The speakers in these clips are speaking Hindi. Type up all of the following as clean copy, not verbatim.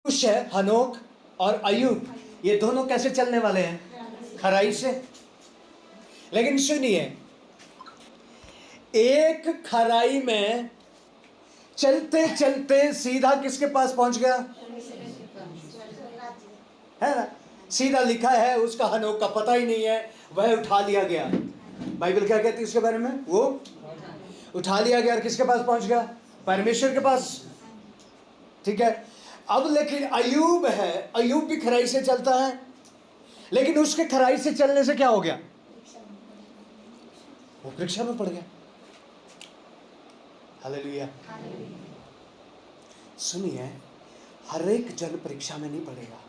कुश है, हनोक और अय्यूब, ये दोनों कैसे चलने वाले हैं? खराई से। लेकिन सुनिए, एक खराई में चलते चलते सीधा किसके पास पहुंच गया? है ना? सीधा लिखा है, उसका हनोक का पता ही नहीं है, वह उठा लिया गया। बाइबल क्या कहती है उसके बारे में? वो उठा लिया गया और किसके पास पहुंच गया? परमेश्वर के पास। ठीक है। अब लेकिन अय्यूब है, अय्यूब भी खराई से चलता है, लेकिन उसके खराई से चलने से क्या हो गया? वो परीक्षा में पड़ गया। हालेलुया। सुनिए, हर एक जन परीक्षा में नहीं पड़ेगा।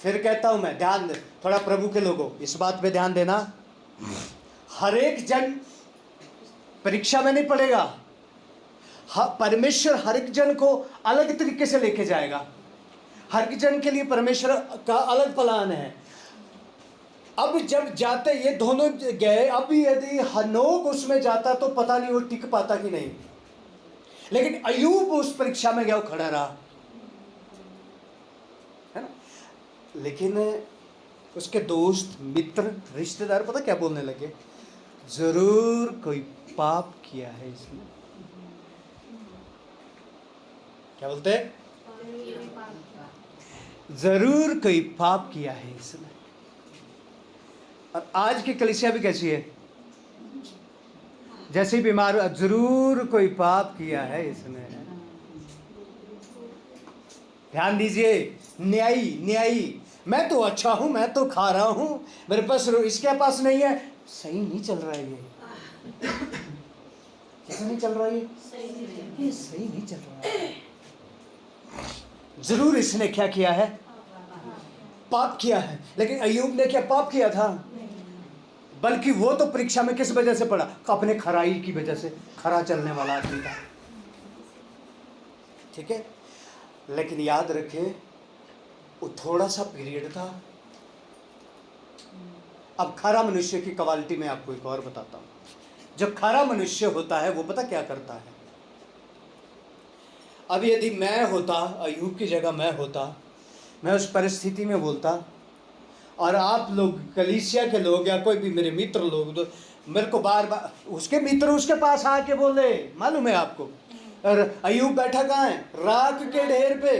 फिर कहता हूं मैं, ध्यान दे थोड़ा, प्रभु के लोगों इस बात पे ध्यान देना, हर एक जन परीक्षा में नहीं पड़ेगा। परमेश्वर हर एक जन को अलग तरीके से लेके जाएगा। हर एक जन के लिए परमेश्वर का अलग प्लान है। अब जब जाते ये दोनों गए, अब यदि हनोक उसमें जाता तो पता नहीं वो टिक पाता कि नहीं, लेकिन अय्यूब उस परीक्षा में गया, वो खड़ा रहा, है ना? लेकिन उसके दोस्त, मित्र, रिश्तेदार पता क्या बोलने लगे? जरूर कोई पाप किया है इसने। क्या बोलते हैं? जरूर कोई पाप किया है इसने। और आज की कलीसिया भी कैसी है? जैसे ही बीमार, जरूर कोई पाप किया है इसने। ध्यान दीजिए, न्यायी न्यायी, मैं तो अच्छा हूं, मैं तो खा रहा हूं, मेरे पास, इसके पास नहीं है, सही नहीं चल रहा है ये। कैसे नहीं चल रहा है ये सही नहीं चल रहा है। जरूर इसने क्या किया है? पाप किया है। लेकिन अय्यूब ने क्या पाप किया था? बल्कि वो तो परीक्षा में किस वजह से पड़ा? अपने खराई की वजह से। खरा चलने वाला आदमी था। ठीक है। लेकिन याद रखें, वो थोड़ा सा पीरियड था। अब खरा मनुष्य की क्वालिटी में आपको एक और बताता हूं। जब खरा मनुष्य होता है, वो पता क्या करता है? अब यदि मैं होता, अय्यूब की जगह मैं होता, मैं उस परिस्थिति में बोलता, और आप लोग कलीसिया के लोग या कोई भी मेरे मित्र लोग तो मेरे को बार बार, उसके मित्र उसके पास आके बोले, मालूम है आपको, और अय्यूब बैठा कहाँ है? राख के ढेर पे।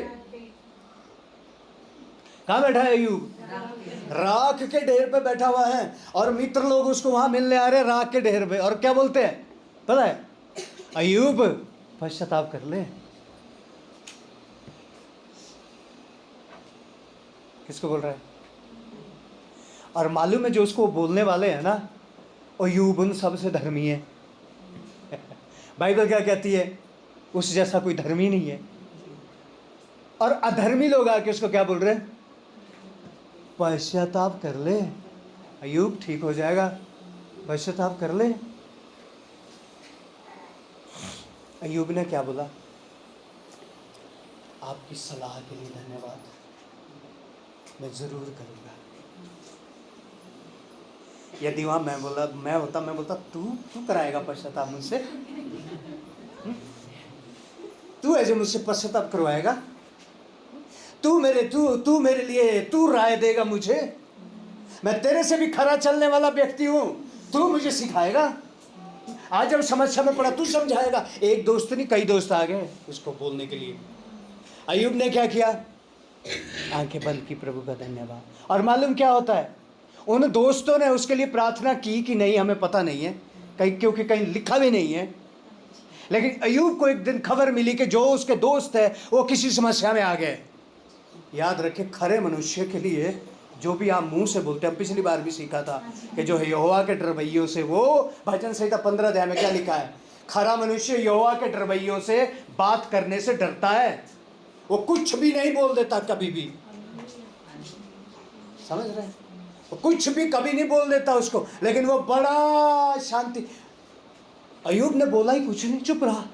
कहाँ बैठा है अय्यूब? राख के ढेर पे बैठा हुआ है, और मित्र लोग उसको वहां मिलने आ रहे राख के ढेर पे, और क्या बोलते हैं पता है? अय्यूब पश्चाताप कर ले। किसको बोल रहा है? और मालूम है जो उसको बोलने वाले हैं ना, अय्यूब उन सबसे धर्मी है। बाइबल क्या कहती है? उस जैसा कोई धर्मी नहीं है। और अधर्मी लोग आके उसको क्या बोल रहे हैं? पश्चाताप कर ले, अय्यूब ठीक हो जाएगा, पश्चाताप कर ले। अय्यूब ने क्या बोला? आपकी सलाह के लिए धन्यवाद, मैं जरूर करूंगा। यदि वहां मैं बोलता तू कराएगा पश्चाताप मुझसे? तू है जो मुझसे पश्चाताप करवाएगा? तू मेरे लिए तू राय देगा मुझे? मैं तेरे से भी खरा चलने वाला व्यक्ति हूं, तू मुझे सिखाएगा? आज जब समस्या में पड़ा तू समझाएगा? एक दोस्त नहीं, कई दोस्त आ गए उसको बोलने के लिए। अय्यूब ने क्या किया? आंखें बंद की, प्रभु का धन्यवाद। और मालूम क्या होता है? उन दोस्तों ने उसके लिए प्रार्थना की कि नहीं हमें पता नहीं है, कहीं, क्योंकि कहीं लिखा भी नहीं है। लेकिन अय्यूब को एक दिन खबर मिली कि जो उसके दोस्त है वो किसी समस्या में आ गए। याद रखें, खरे मनुष्य के लिए जो भी आप मुंह से बोलते हैं, पिछली बार भी सीखा था कि जो यहोवा के डरवैयों से, वो भजन संहिता 15 अध्याय में क्या लिखा है? खरा मनुष्य यहोवा के डरवैयों से बात करने से डरता है, वो कुछ भी नहीं बोल देता कभी भी। समझ रहे हैं? वो कुछ भी कभी नहीं बोल देता उसको, लेकिन वो बड़ा शांति। अय्यूब ने बोला ही कुछ नहीं, चुप रहा।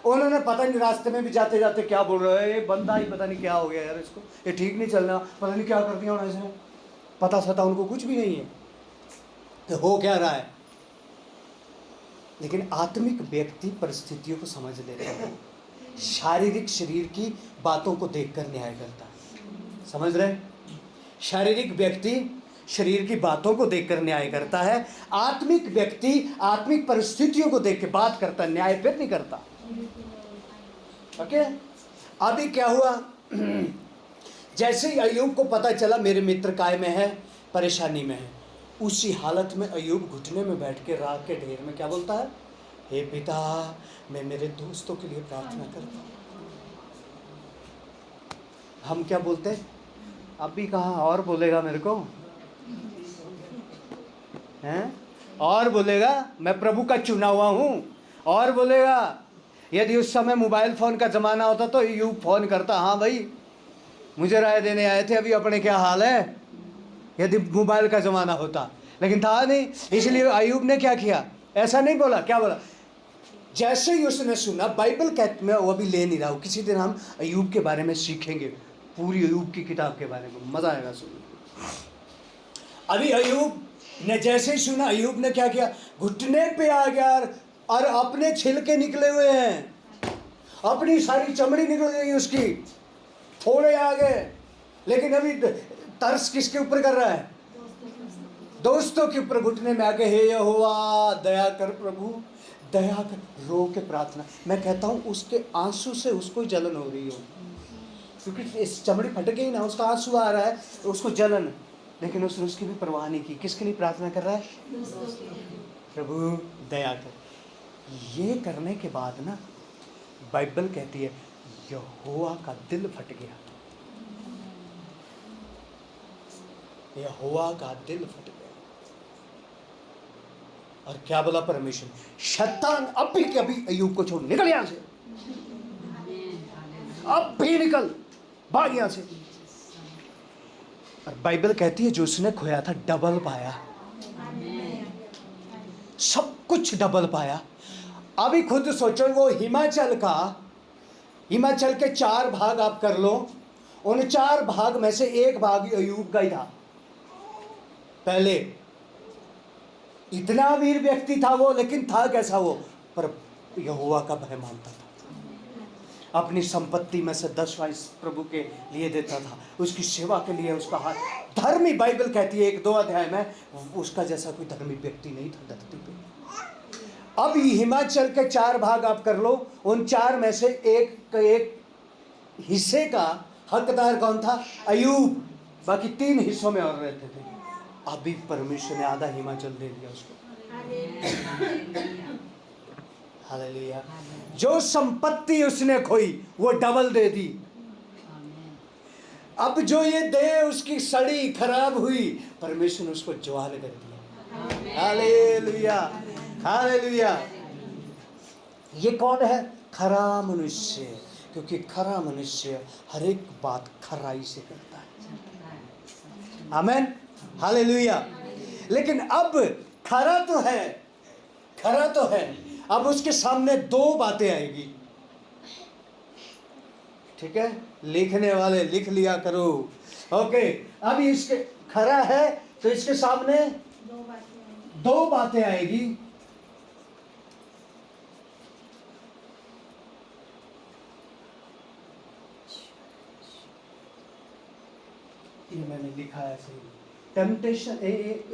उन्होंने पता नहीं रास्ते में भी जाते जाते क्या बोल रहे हैं, बंदा ही पता नहीं क्या हो गया यार इसको, ये ठीक नहीं चलना, पता नहीं क्या कर दिया उन्होंने इसने। पता सता उनको कुछ भी नहीं है कि हो क्या रहा है। लेकिन आत्मिक व्यक्ति परिस्थितियों को समझ लेते हैं। शारीरिक शरीर की बातों को देखकर न्याय करता है। समझ रहे? शारीरिक व्यक्ति शरीर की बातों को देखकर न्याय करता है, आत्मिक व्यक्ति आत्मिक परिस्थितियों को देख के बात करता है, न्याय फिर नहीं करता। ओके? अभी क्या हुआ? जैसे ही अय्यूब को पता चला मेरे मित्र काय में है, परेशानी में है, उसी हालत में अय्यूब घुटने में बैठ के राख के ढेर में क्या बोलता है? हे पिता, मैं मेरे दोस्तों के लिए प्रार्थना करता हूँ। हम क्या बोलते हैं? अभी कहाँ और बोलेगा मेरे को? हैं? और बोलेगा? मैं प्रभु का चुना हुआ हूँ। और बोलेगा? यदि उस समय मोबाइल फ़ोन का ज़माना होता तो अय्यूब फ़ोन करता, हाँ भाई मुझे राय देने आए थे, अभी अपने क्या हाल है, यदि मोबाइल का ज़माना होता। लेकिन था नहीं, इसलिए अय्यूब ने क्या किया? ऐसा नहीं बोला। क्या बोला? जैसे ही उसने सुना, बाइबल कहते, मैं वो अभी ले नहीं रहा हूँ, किसी दिन हम अय्यूब के बारे में सीखेंगे, पूरी अय्यूब की किताब के बारे में, मज़ा आएगा सुनने। अभी अय्यूब ने जैसे ही सुना, अय्यूब ने क्या किया? घुटने पे आ गया और अपने छिलके निकले हुए हैं, अपनी सारी चमड़ी निकल गई उसकी, थोड़े आ गए। लेकिन अभी तरस किसके ऊपर कर रहा है? दोस्तों के ऊपर घुटने में आके, हे यहोवा दया कर प्रभु, दया कर, रो के प्रार्थना। मैं कहता हूँ उसके आंसू से उसको जलन हो रही हो, क्योंकि इस चमड़ी फट गई ना, उसका आंसू आ रहा है, उसको जलन। लेकिन उसने उसकी भी परवाह नहीं की। किसके लिए प्रार्थना कर रहा है? प्रभु दया कर। ये करने के बाद ना, बाइबल कहती है यहोवा का दिल फट गया। यहोवा का दिल फट गया। और क्या बोला परमेश्वर? शैतान अभी के अभी अय्यूब को छोड़, निकल यहां से, अब भी निकल, भाग यहां से। और बाइबल कहती है जो उसने खोया था डबल पाया, सब कुछ डबल पाया। अभी खुद सोचो, वो हिमाचल के 4 भाग आप कर लो, उन 4 भाग में से 1 भाग अय्यूब का ही था। पहले इतना वीर व्यक्ति था वो, लेकिन था कैसा वो? पर यहोवा का भय मानता था। अपनी संपत्ति में से 10वां प्रभु के लिए देता था, उसकी सेवा के लिए उसका हाथ धर्मी। बाइबल कहती है 1-2 अध्याय में, उसका जैसा कोई धर्मी व्यक्ति नहीं था धरती पे। अब हिमाचल के 4 भाग आप कर लो, उन 4 में से एक हिस्से का हकदार कौन था? अय्यूब। बाकी 3 हिस्सों में और रहते थे। अभी परमेश्वर ने आधा हिमाचल दे दिया उसको। हालेलुया। जो संपत्ति उसने खोई वो डबल दे दी। अब जो ये देह उसकी सड़ी खराब हुई, परमेश्वर ने उसको ज्वाल कर दिया। Hallelujah, hallelujah. ये कौन है? खरा मनुष्य, क्योंकि खरा मनुष्य हर एक बात खराई से करता है। आमीन, हालेलुया। लेकिन अब खरा तो है, खरा तो है, अब उसके सामने 2 बातें आएगी। ठीक है, लिखने वाले लिख लिया करो। ओके, अब इसके खरा है तो इसके सामने 2 बातें आएगी। ये मैंने लिखा है सही। टेम्पटेशन,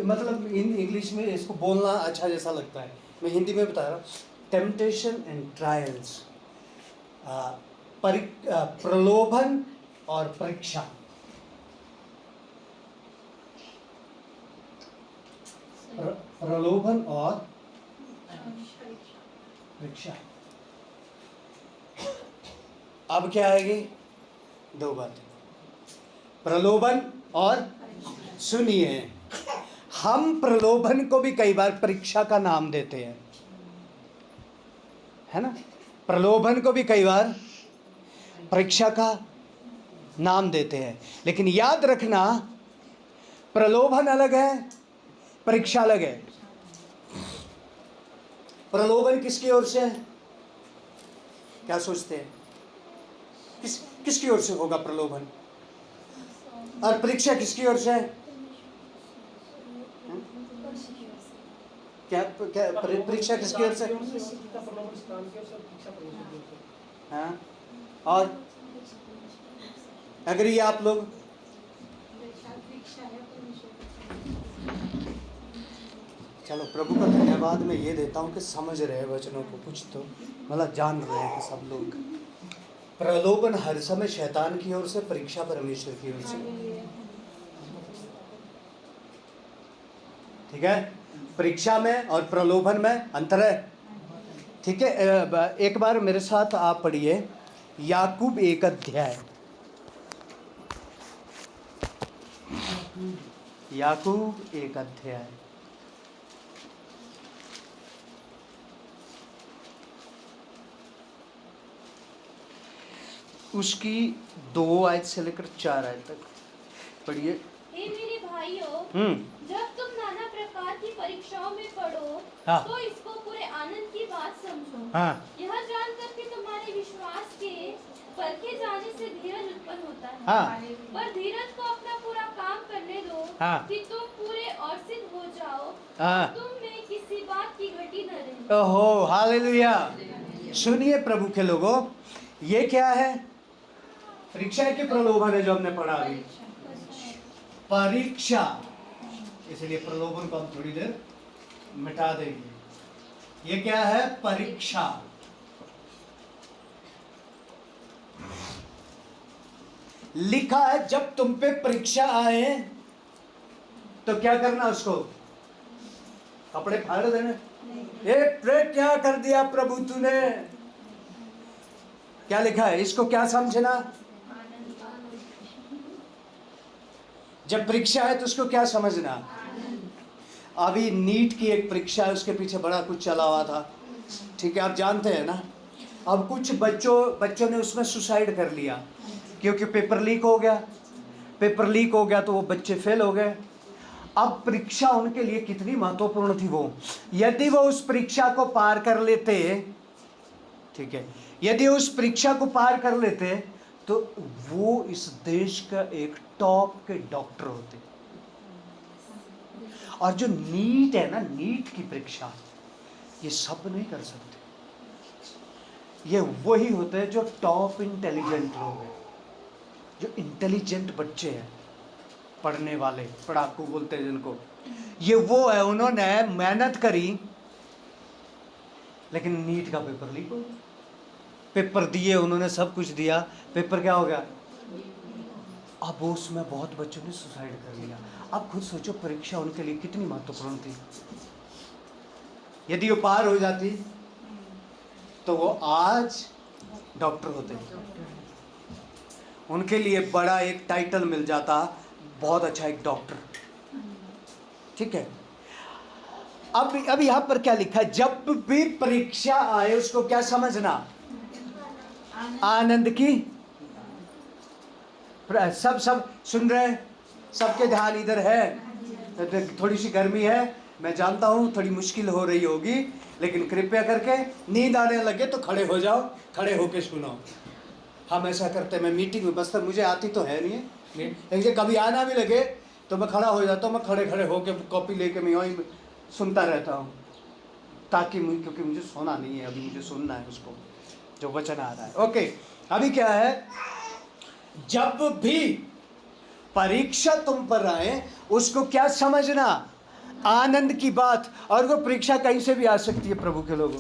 मतलब इन इंग्लिश में इसको बोलना अच्छा जैसा लगता है, मैं हिंदी में बता रहा हूँ। टेम्पटेशन एंड ट्रायल्स, प्रलोभन और परीक्षा। प्रलोभन और परीक्षा। अब क्या आएगी? 2 बातें, प्रलोभन और, सुनिए, हम प्रलोभन को भी कई बार परीक्षा का नाम देते हैं, है ना? प्रलोभन को भी कई बार परीक्षा का नाम देते हैं। लेकिन याद रखना, प्रलोभन अलग है, परीक्षा अलग है। प्रलोभन किसकी ओर से है? क्या सोचते हैं? किसकी ओर से होगा प्रलोभन? और परीक्षा किसकी ओर से है? क्या परीक्षा किसकी ओर से? हाँ, और एग्री आप लोग? चलो प्रभु का धन्यवाद मैं ये देता हूँ कि समझ रहे वचनों को, कुछ तो मतलब जान रहे हैं कि सब लोग। प्रलोभन हर समय शैतान की ओर से, परीक्षा परमेश्वर की ओर से। ठीक है, परीक्षा में और प्रलोभन में अंतर है। ठीक है, एक बार मेरे साथ आप पढ़िए याकूब 1 अध्याय। याकूब 1 अध्याय उसकी 2 आयत से लेकर 4 आयत तक पढ़िए। हे मेरे भाइयों, जब तुम नाना प्रकार की परीक्षाओं में पढ़ो, हाँ। तो इसको पूरे आनंद की बात समझो। हाँ। यह जानकर कि तुम्हारे विश्वास के परखे जाने से धीरज उत्पन्न होता है। हाँ। पर धीरज को अपना पूरा काम करने दो, हाँ। कि तुम पूरे और सिद्ध हो जाओ, हाँ। और तुम में किसी बात की घटी न रहे। ओहो, हालेलुया। सुनिए प्रभु के लोगों, ये क्या है? परीक्षा के प्रलोभन है जो हमने पढ़ा अभी। परीक्षा, इसलिए प्रलोभन को हम थोड़ी देर मिटा देंगे। ये क्या है? परीक्षा। लिखा है जब तुम पे परीक्षा आए तो क्या करना? उसको कपड़े फाड़ देने। ये क्या कर दिया प्रभु तूने? क्या लिखा है? इसको क्या समझना? जब परीक्षा है तो उसको क्या समझना? अभी नीट की एक परीक्षा है, उसके पीछे बड़ा कुछ चला हुआ था। ठीक है, आप जानते हैं ना। अब कुछ बच्चों ने उसमें सुसाइड कर लिया क्योंकि पेपर लीक हो गया। पेपर लीक हो गया तो वो बच्चे फेल हो गए। अब परीक्षा उनके लिए कितनी महत्वपूर्ण थी वो, यदि वो उस परीक्षा को पार कर लेते, ठीक है, यदि उस परीक्षा को पार कर लेते तो वो इस देश का एक टॉप के डॉक्टर होते। और जो नीट है ना, नीट की परीक्षा, ये सब नहीं कर सकते। ये वही होते हैं जो टॉप इंटेलिजेंट लोग हैं, जो इंटेलिजेंट बच्चे हैं, पढ़ने वाले, पढ़ाकू बोलते हैं जिनको। ये वो है, उन्होंने मेहनत करी लेकिन नीट का पेपर लीक हो गया। पेपर दिए उन्होंने, सब कुछ दिया, पेपर क्या हो गया? अब उसमें बहुत बच्चों ने सुसाइड कर लिया। अब खुद सोचो परीक्षा उनके लिए कितनी महत्वपूर्ण थी। यदि वो पार हो जाती तो वो आज डॉक्टर होते, उनके लिए बड़ा एक टाइटल मिल जाता, बहुत अच्छा एक डॉक्टर। ठीक है, अब यहां पर क्या लिखा है? जब भी परीक्षा आए उसको क्या समझना? आनंद की। सब सुन रहे हैं? सबके ध्यान इधर है। थोड़ी सी गर्मी है, मैं जानता हूं थोड़ी मुश्किल हो रही होगी, लेकिन कृपया करके नींद आने लगे तो खड़े हो जाओ, खड़े होके सुनो। हम ऐसा करते हैं, मैं मीटिंग में बस, मुझे आती तो है नहीं, लेकिन कभी आना भी लगे तो मैं खड़ा हो जाता हूँ। मैं खड़े होके कॉपी लेके मैं वहीं सुनता रहता हूँ, ताकि क्योंकि मुझे सोना नहीं है, अभी मुझे सुनना है उसको जो वचन आ रहा है। ओके, अभी क्या है? जब भी परीक्षा तुम पर आए उसको क्या समझना? आनंद की बात। और वो परीक्षा कहीं से भी आ सकती है प्रभु के लोगों,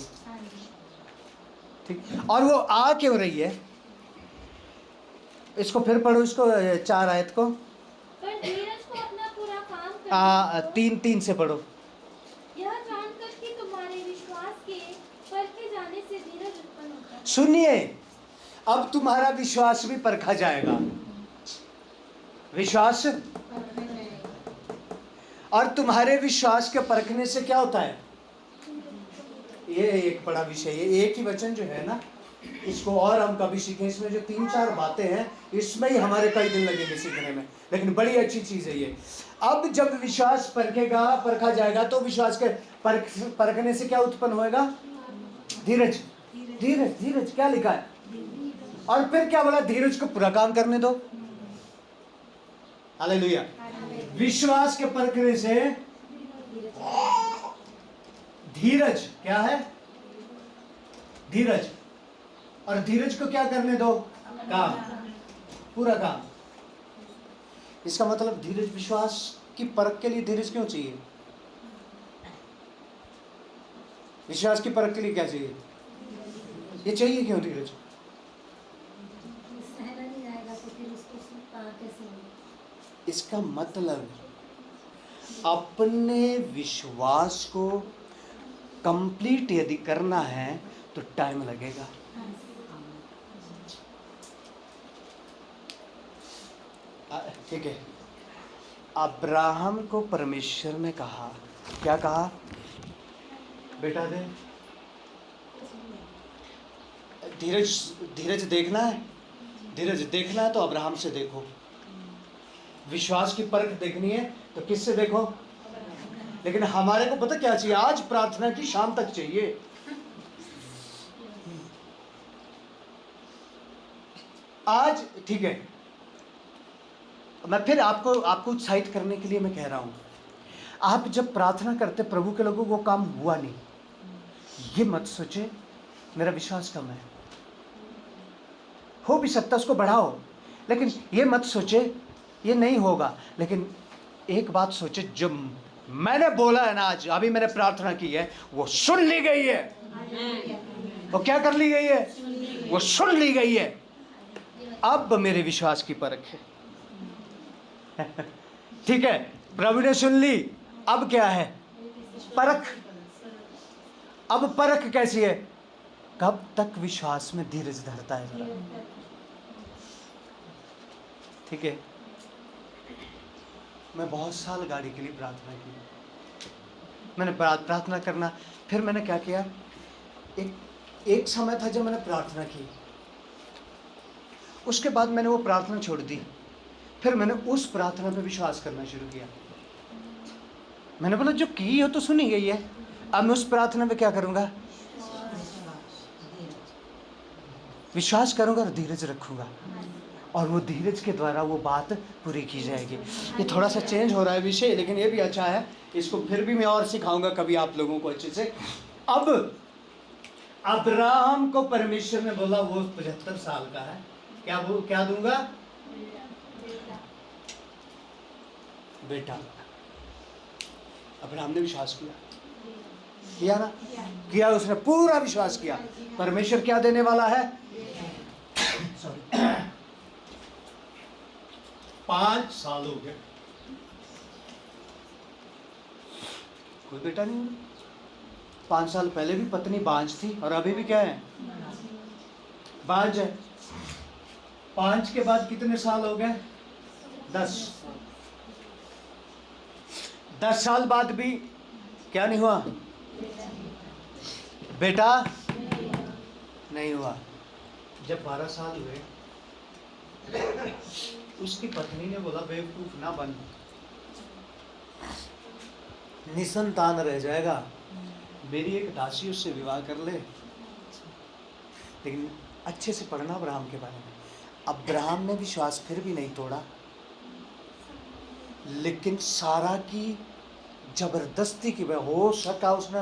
ठीक। और वो आ क्यों रही है? इसको फिर पढ़ो, इसको 4 आयत को। पर धीरज को अपना पूरा काम करने दो। 3 से पढ़ो। यह जानकर कि तुम्हारे विश्वास के परखे जाने से धीरज उत्पन्न होता है। सुनिए, अब तुम्हारा विश्वास भी परखा जाएगा। विश्वास, और तुम्हारे विश्वास के परखने से क्या होता है? ये एक बड़ा विषय है। एक ही वचन जो है ना, इसको और हम कभी सीखें। इसमें जो 3-4 बातें हैं, इसमें ही हमारे कई दिन लगेंगे सीखने में, लेकिन बड़ी अच्छी चीज है ये। अब जब विश्वास परखा जाएगा तो विश्वास के परखने से क्या उत्पन्न होएगा? धीरज। धीरज, धीरज क्या लिखा है? और फिर क्या बोला? धीरज को पूरा काम करने दो। हालेलुया। विश्वास के परखने से धीरज क्या है? धीरज। और धीरज को क्या करने दो? काम, पूरा काम। इसका मतलब धीरज विश्वास की परख के लिए धीरज क्यों चाहिए? विश्वास की परख के लिए क्या चाहिए? ये चाहिए क्यों धीरज? सहना नहीं जाएगा तो फिर उसको कैसे होगा? इसका मतलब अपने विश्वास को कंप्लीट यदि करना है तो टाइम लगेगा। ठीक है, अब्राहम को परमेश्वर ने कहा, क्या कहा? बेटा दे। धीरज, धीरज देखना है, धीरज देखना है तो अब्राहम से देखो। विश्वास की परख देखनी है तो किससे देखो? लेकिन हमारे को पता क्या चाहिए? आज प्रार्थना की शाम तक चाहिए। आज ठीक है, मैं फिर आपको उत्साहित करने के लिए मैं कह रहा हूं, आप जब प्रार्थना करते प्रभु के लोगों को काम हुआ नहीं, ये मत सोचे मेरा विश्वास कम है। हो भी सकता उसको बढ़ाओ, लेकिन ये मत सोचे ये नहीं होगा। लेकिन एक बात सोचे, जो मैंने बोला है ना, आज अभी मैंने प्रार्थना की है, वो सुन ली गई है। वो क्या कर ली गई है? वो सुन ली गई है। अब मेरे विश्वास की परख है। ठीक है, प्रभु ने सुन ली, अब क्या है? परख। अब परख कैसी है? कब तक विश्वास में धीरज धरता है जरा। ठीक है, मैं बहुत साल गाड़ी के लिए प्रार्थना की। मैंने प्रार्थना करना, फिर मैंने क्या किया, एक समय था जब मैंने प्रार्थना की, उसके बाद मैंने वो प्रार्थना छोड़ दी। फिर मैंने उस प्रार्थना पे विश्वास करना शुरू किया। मैंने बोला जो की हो तो सुनी गई है, अब मैं उस प्रार्थना पे क्या करूंगा? विश्वास करूंगा और धीरज रखूंगा, और वो धीरज के द्वारा वो बात पूरी की जाएगी। ये थोड़ा सा चेंज हो रहा है विषय, लेकिन ये भी अच्छा है। इसको फिर भी मैं और सिखाऊंगा कभी आप लोगों को अच्छे से। अब अब्राहम को परमेश्वर ने बोला, वो 75 साल का है, क्या दूंगा? बेटा। अब्राहम ने विश्वास किया ना? किया, उसने पूरा विश्वास किया। परमेश्वर क्या देने वाला है? 5 साल हो गए, कोई बेटा नहीं हुआ। 5 साल पहले भी पत्नी बांझ थी, और अभी भी क्या है? बांझ है। 5 के बाद कितने साल हो गए? 10। 10 साल बाद भी क्या नहीं हुआ? बेटा नहीं हुआ। जब 12 साल हुए, उसकी पत्नी ने बोला, बेवकूफ ना बन, निसंतान रह जाएगा, मेरी एक दासी उससे विवाह कर ले। लेकिन अच्छे से पढ़ना अब्राहम के बारे में। अब्राहम ने विश्वास फिर भी नहीं तोड़ा, लेकिन सारा की जबरदस्ती की वजह हो सका उसने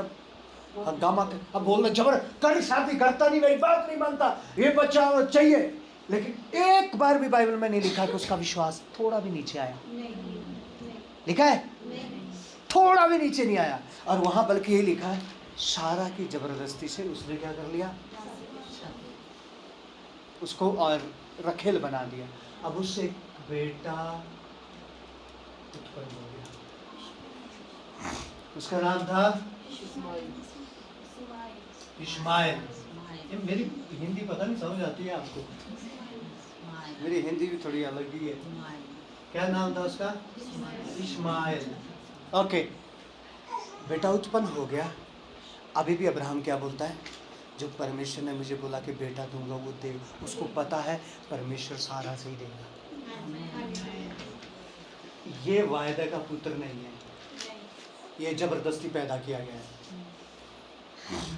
हंगामा। अब बोलना जबर कर, शादी करता नहीं, मेरी बात नहीं मानता, ये बच्चा चाहिए। लेकिन एक बार भी बाइबल में नहीं लिखा कि उसका विश्वास थोड़ा भी नीचे आया। लिखा है? थोड़ा भी नीचे नहीं आया। और वहां बल्कि ये लिखा है, सारा की जबरदस्ती से उसने क्या कर लिया? उसको और रखेल बना दिया। अब उससे एक बेटा उत्पन्न हो गया, उसका नाम था इश्माइल। मेरी हिंदी पता नहीं समझ आती है आपको? मेरी हिंदी भी थोड़ी अलग ही है। क्या नाम था उसका? इश्माइल। ओके, बेटा उत्पन्न हो गया। अभी भी अब्राहम क्या बोलता है? जो परमेश्वर ने मुझे बोला कि बेटा दूंगा वो दे। उसको पता है परमेश्वर सारा से ही देगा। ये वायदा का पुत्र नहीं है, ये जबरदस्ती पैदा किया गया है।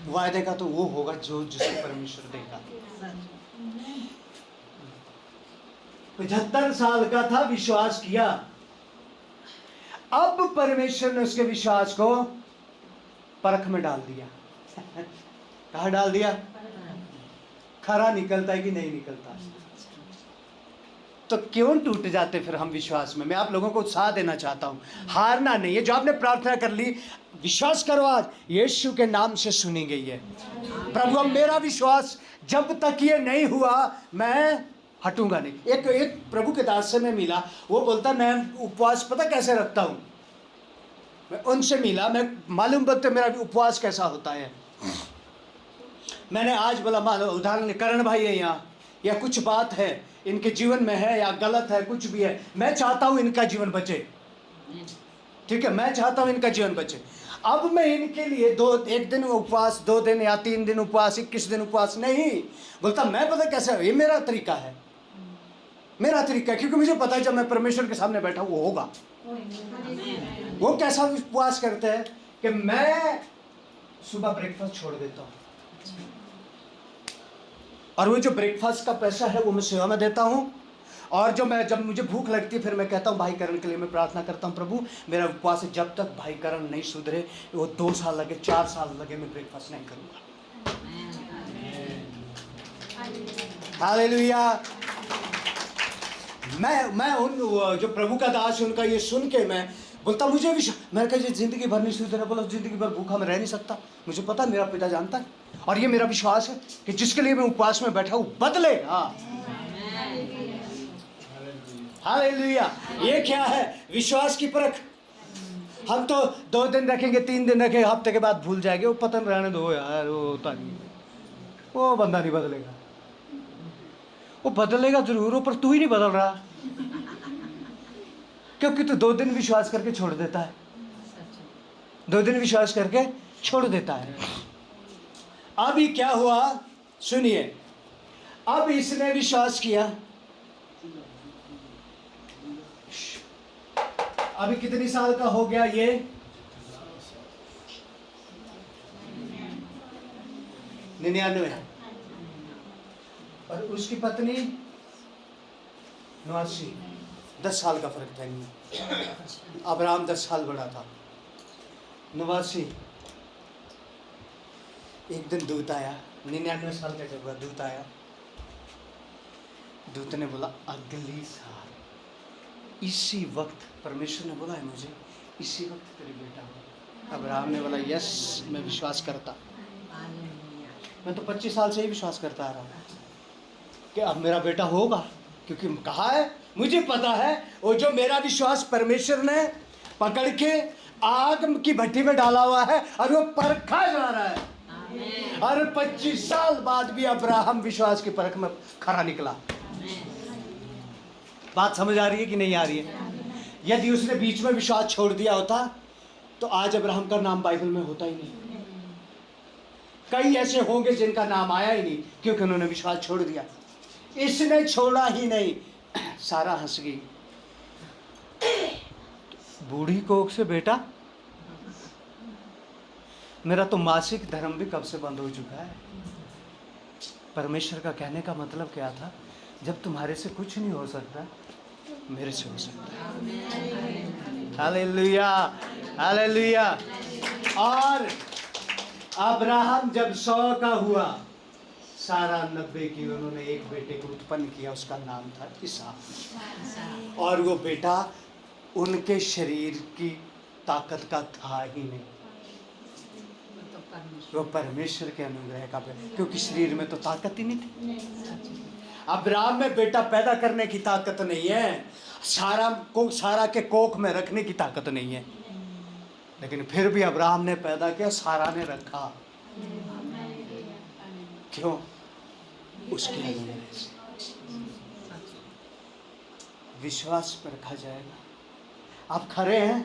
वायदे का तो वो होगा जो जिसे परमेश्वर देगा। 75 साल का था, विश्वास किया। अब परमेश्वर ने उसके विश्वास को परख में डाल दिया। कहाँ डाल दिया? खरा निकलता है कि नहीं निकलता? तो क्यों टूट जाते फिर हम विश्वास में? मैं आप लोगों को उत्साह देना चाहता हूँ, हारना नहीं है। जो आपने प्रार्थना कर ली, विश्वास करो आज यीशु के नाम से सुनी गई है। प्रभु अब मेरा विश्वास जब तक ये नहीं हुआ मैं हटूंगा नहीं। एक प्रभु के दास से मैं मिला, वो बोलता मैं उपवास पता कैसे रखता हूँ। मैं उनसे मिला, मैं मालूम पड़ता मेरा उपवास कैसा होता है। मैंने आज बोला मान उदाहरण करण भाई है यहाँ, या कुछ बात है इनके जीवन में है या गलत है, कुछ भी है, मैं चाहता हूँ इनका जीवन बचे, ठीक है, मैं चाहता हूँ इनका जीवन बचे। अब मैं इनके लिए एक दिन उपवास, 2 दिन या 3 दिन उपवास, 21 दिन उपवास नहीं बोलता। मैं पता कैसे, ये मेरा तरीका है, मेरा तरीका, क्योंकि मुझे पता है जब मैं परमेश्वर के सामने बैठा वो होगा। वो कैसा उपवास करते हैं कि मैं सुबह ब्रेकफास्ट छोड़ देता हूँ, और वो जो ब्रेकफास्ट का पैसा है वो मैं सेवा में देता हूँ। और जो मैं जब मुझे भूख लगती है फिर मैं कहता हूँ भाई करण के लिए मैं प्रार्थना करता हूँ, प्रभु मेरा उपवास है, जब तक भाई करण नहीं सुधरे, वो 2 साल लगे 4 साल लगे, मैं ब्रेकफास्ट नहीं करूँगा। हालेलुया। मैं उन जो प्रभु का दास उनका ये सुन के मैं बोलता मुझे भी, मैं कहा जिंदगी भर नहीं सुधरा, बोला जिंदगी भर भूखा मैं रह नहीं सकता, मुझे पता मेरा पिता जानता है, और ये मेरा विश्वास है कि जिसके लिए मैं उपवास में बैठा हूँ बदलेगा। हालेलुया। ये क्या है? विश्वास की परख। हम तो 2 दिन रखेंगे, 3 दिन रखेंगे, हफ्ते के बाद भूल जाएंगे, वो पतन रहने दो यार, वो होता नहीं, वो बंदा नहीं बदलेगा। वो बदलेगा जरूर, पर तू ही नहीं बदल रहा, क्योंकि तू 2 दिन विश्वास करके छोड़ देता है, 2 दिन विश्वास करके छोड़ देता है। अभी क्या हुआ सुनिए, अब इसने विश्वास किया, अभी कितनी साल का हो गया ये? 99। और उसकी पत्नी 89, 10 साल का फर्क था इनमें। अब्राहम 10 साल बड़ा था, 89। एक दिन दूत आया, 99 साल का जब हुआ दूत आया, दूत ने बोला अगली साल इसी वक्त, परमेश्वर ने बोला है मुझे इसी वक्त तेरे बेटा हो। अब्राहम ने बोला यस, मैं विश्वास करता, मैं तो 25 साल से ही विश्वास करता आ रहा हूँ कि अब मेरा बेटा होगा, क्योंकि कहा है, मुझे पता है वो जो मेरा विश्वास परमेश्वर ने पकड़ के आग की भट्टी में डाला हुआ है और वो परखा जा रहा है। और 25 साल बाद भी अब्राहम विश्वास की परख में खरा निकला। बात समझ आ रही है कि नहीं आ रही है? यदि उसने बीच में विश्वास छोड़ दिया होता तो आज अब्राहम का नाम बाइबल में होता ही नहीं। कई ऐसे होंगे जिनका नाम आया ही नहीं, क्योंकि उन्होंने विश्वास छोड़ दिया। इसने छोड़ा ही नहीं। सारा हंस गई, बूढ़ी कोख से बेटा, मेरा तो मासिक धर्म भी कब से बंद हो चुका है। परमेश्वर का कहने का मतलब क्या था? जब तुम्हारे से कुछ नहीं हो सकता, मेरे से हो सकता है। Hallelujah, hallelujah. और अब्राहम जब 100 का हुआ, सारा 90 की, उन्होंने एक बेटे को उत्पन्न किया, उसका नाम था इसहाक। और वो बेटा उनके शरीर की ताकत का था ही नहीं, वो परमेश्वर के अनुग्रह का, क्योंकि शरीर में तो ताकत ही नहीं थी। अब्राहम में बेटा पैदा करने की ताकत नहीं है, सारा के कोख में रखने की ताकत नहीं है, लेकिन फिर भी अब्राहम ने पैदा किया, सारा ने रखा। क्यों? उसके अनुग्रह से। विश्वास पर रखा जाएगा। आप खरे हैं,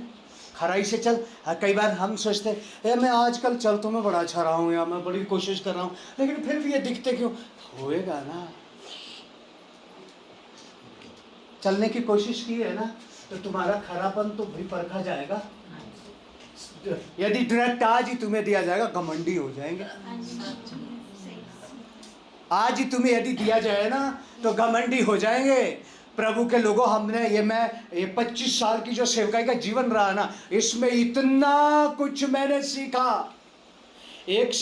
खराई से चल। कई बार हम सोचते हैं मैं आजकल चल तो मैं बड़ा अच्छा रहा हूँ या मैं बड़ी कोशिश कर रहा हूँ, लेकिन फिर भी ये दिखते क्यों? होएगा ना, चलने की कोशिश की है ना, तो तुम्हारा खरापन तो भी परखा जाएगा। यदि डायरेक्ट आज ही तुम्हें दिया जाएगा, घमंडी हो जाएंगे। आज ही तुम्हें यदि दिया जाए ना तो घमंडी हो जाएंगे। प्रभु के लोगों, हमने ये 25 साल की जो सेवकाई का जीवन रहा ना, इसमें इतना कुछ मैंने सीखा। एक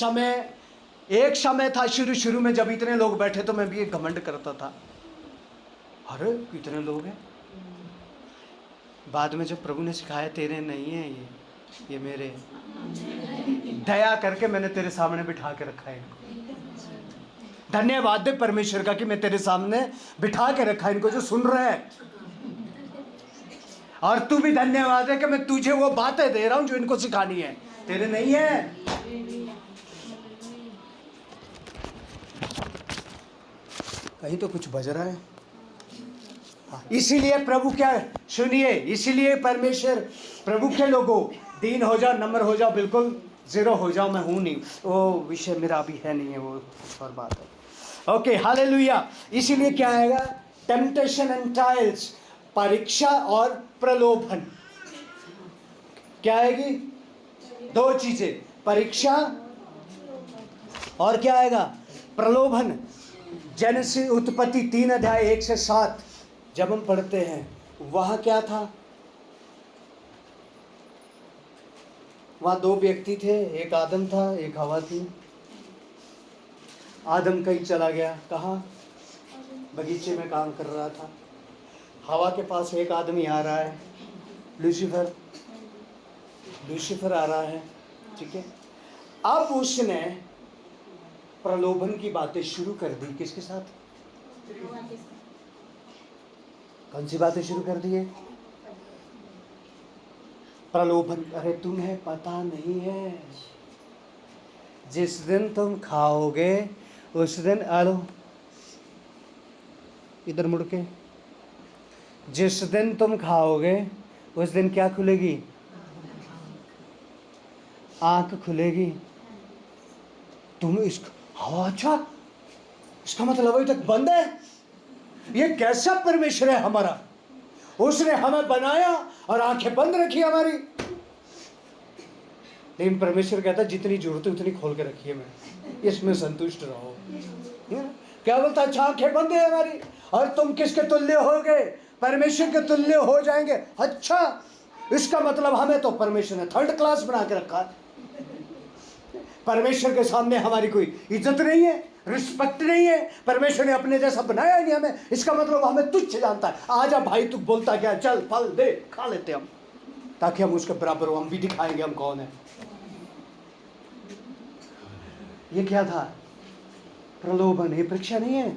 समय था शुरू में, जब इतने लोग बैठे तो मैं भी एक घमंड करता था। अरे कितने लोग हैं। बाद में जब प्रभु ने सिखाया तेरे नहीं है ये मेरे, दया करके मैंने तेरे सामने बिठा के रखा है इनको। धन्यवाद दे परमेश्वर का कि मैं तेरे सामने बिठा के रखा इनको जो सुन रहे हैं। और तू भी धन्यवाद है कि मैं तुझे वो बातें दे रहा हूं जो इनको सिखानी है। तेरे नहीं है। कहीं तो कुछ बज रहा है। इसीलिए प्रभु क्या सुनिए, इसीलिए परमेश्वर प्रभु के लोगों दीन हो जाओ, नम्र हो जाओ, बिल्कुल जीरो हो जाओ। मैं हूं नहीं, वो विषय मेरा अभी है नहीं है, वो कुछ और बात है। Okay, hallelujah. इसीलिए क्या आएगा? टेम्पटेशन एंड ट्रायल्स, परीक्षा और प्रलोभन। क्या आएगी? दो चीजें, परीक्षा और क्या आएगा? प्रलोभन। जेनेसिस उत्पत्ति 3 अध्याय 1 से 7 जब हम पढ़ते हैं, वहां क्या था? वहां दो व्यक्ति थे, एक आदम था, एक हवा थी। आदम कहीं चला गया, कहाँ? बगीचे में काम कर रहा था। हवा के पास एक आदमी आ रहा है, लूसीफर आ रहा है, ठीक है। अब उसने प्रलोभन की बातें शुरू कर दी। किसके साथ? कौन सी बातें शुरू कर दी है? प्रलोभन। अरे तुम्हें पता नहीं है, जिस दिन तुम खाओगे उस दिन, आलो इधर मुड़ के, जिस दिन तुम खाओगे उस दिन क्या खुलेगी? आंख खुलेगी। तुम इसको, अच्छा, इसका मतलब अभी तक बंद है। ये कैसा परमेश्वर है हमारा? उसने हमें बनाया और आंखें बंद रखी हमारी। लेकिन परमेश्वर कहता है जितनी जरूरत है उतनी खोल के रखी है, मैं इसमें संतुष्ट रहो। क्या बोलता? अच्छा, आंखें बंद है हमारी और तुम किसके तुल्य होगे? परमेश्वर के तुल्य हो जाएंगे। अच्छा, इसका मतलब हमें तो परमेश्वर ने थर्ड क्लास बना के रखा है। परमेश्वर के सामने हमारी कोई इज्जत नहीं है, रिस्पेक्ट नहीं है। परमेश्वर ने अपने जैसा बनाया नहीं हमें, इसका मतलब हमें तुच्छ जानता है। आजा भाई, तू बोलता क्या? चल फल दे, खा लेते हम, ताकि हम उसके बराबर हो, हम भी दिखाएंगे हम कौन है। ये क्या था? प्रलोभन। ये परीक्षा नहीं है।